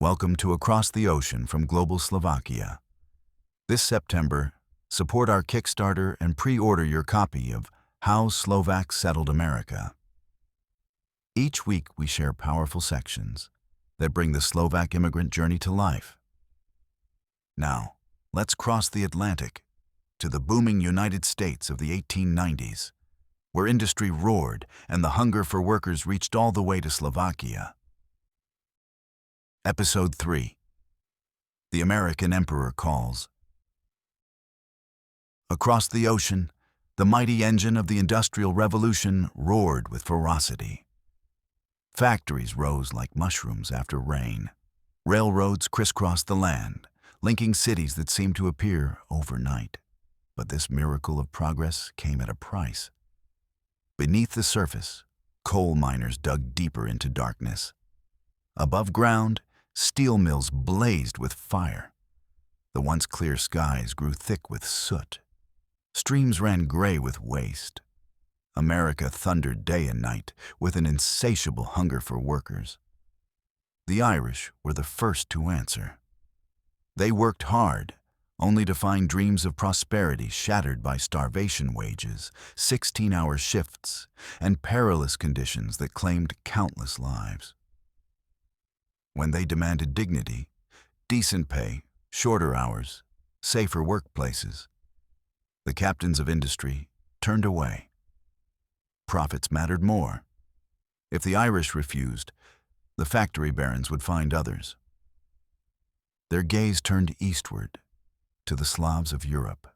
Welcome to Across the Ocean from Global Slovakia. This September, support our Kickstarter and pre-order your copy of How Slovaks Settled America. Each week we share powerful sections that bring the Slovak immigrant journey to life. Now, let's cross the Atlantic to the booming United States of the 1890s, where industry roared and the hunger for workers reached all the way to Slovakia. Episode 3. The American Emperor Calls. Across the ocean, the mighty engine of the Industrial Revolution roared with ferocity. Factories rose like mushrooms after rain. Railroads crisscrossed the land, linking cities that seemed to appear overnight. But this miracle of progress came at a price. Beneath the surface, coal miners dug deeper into darkness. Above ground, steel mills blazed with fire. The once clear skies grew thick with soot. Streams ran gray with waste. America thundered day and night with an insatiable hunger for workers. The Irish were the first to answer. They worked hard, only to find dreams of prosperity shattered by starvation wages, 16-hour shifts, and perilous conditions that claimed countless lives. When they demanded dignity, decent pay, shorter hours, safer workplaces, the captains of industry turned away. Profits mattered more. If the Irish refused, the factory barons would find others. Their gaze turned eastward, to the Slavs of Europe.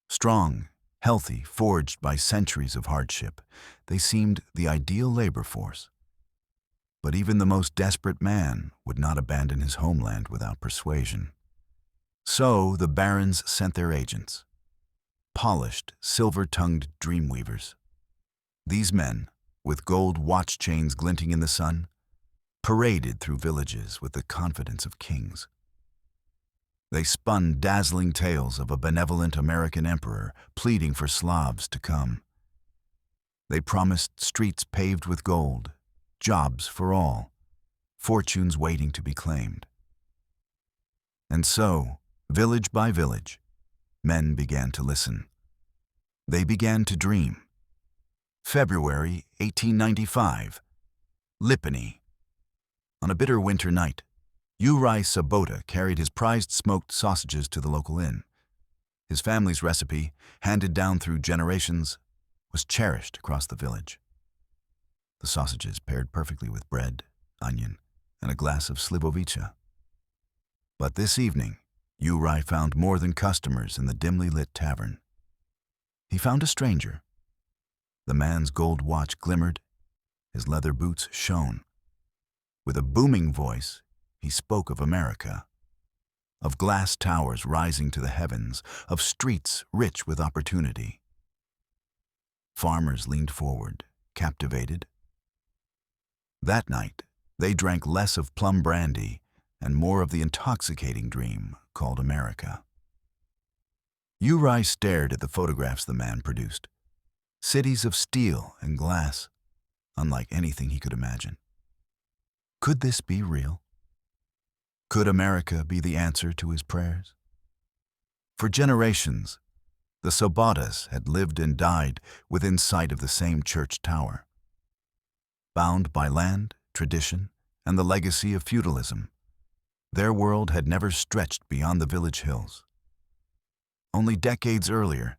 Strong, healthy, forged by centuries of hardship, they seemed the ideal labor force. But even the most desperate man would not abandon his homeland without persuasion. So the barons sent their agents, polished, silver-tongued dreamweavers. These men, with gold watch chains glinting in the sun, paraded through villages with the confidence of kings. They spun dazzling tales of a benevolent American emperor pleading for Slavs to come. They promised streets paved with gold, jobs for all, fortunes waiting to be claimed. And so, village by village, men began to listen. They began to dream. February 1895, Lipany. On a bitter winter night, Juraj Sobota carried his prized smoked sausages to the local inn. His family's recipe, handed down through generations, was cherished across the village. The sausages paired perfectly with bread, onion, and a glass of slivovica. But this evening, Juraj found more than customers in the dimly lit tavern. He found a stranger. The man's gold watch glimmered, his leather boots shone. With a booming voice, he spoke of America, of glass towers rising to the heavens, of streets rich with opportunity. Farmers leaned forward, captivated. That night, they drank less of plum brandy and more of the intoxicating dream called America. Juraj stared at the photographs the man produced. Cities of steel and glass, unlike anything he could imagine. Could this be real? Could America be the answer to his prayers? For generations, the Sobotas had lived and died within sight of the same church tower. Bound by land, tradition, and the legacy of feudalism, their world had never stretched beyond the village hills. Only decades earlier,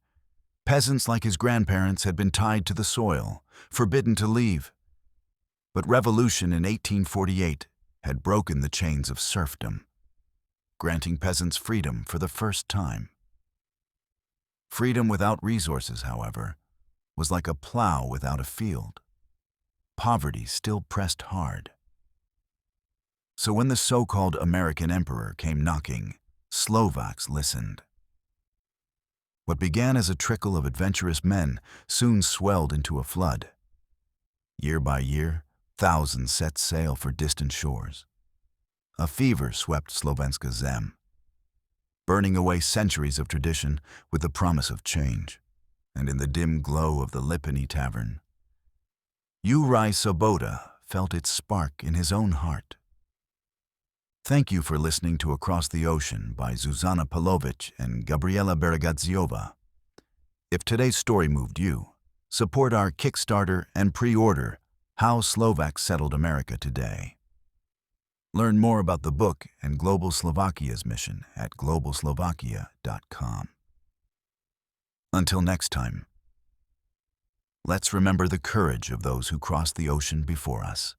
peasants like his grandparents had been tied to the soil, forbidden to leave. But revolution in 1848 had broken the chains of serfdom, granting peasants freedom for the first time. Freedom without resources, however, was like a plow without a field. Poverty still pressed hard. So when the so-called American emperor came knocking, Slovaks listened. What began as a trickle of adventurous men soon swelled into a flood. Year by year, thousands set sail for distant shores. A fever swept Slovenska Zem, burning away centuries of tradition with the promise of change. And in the dim glow of the Lipany tavern, Juraj Sobota felt its spark in his own heart. Thank you for listening to Across the Ocean by Zuzana Palovic and Gabriela Bereghazyova. If today's story moved you, support our Kickstarter and pre-order How Slovaks Settled America today. Learn more about the book and Global Slovakia's mission at globalslovakia.com. Until next time, let's remember the courage of those who crossed the ocean before us.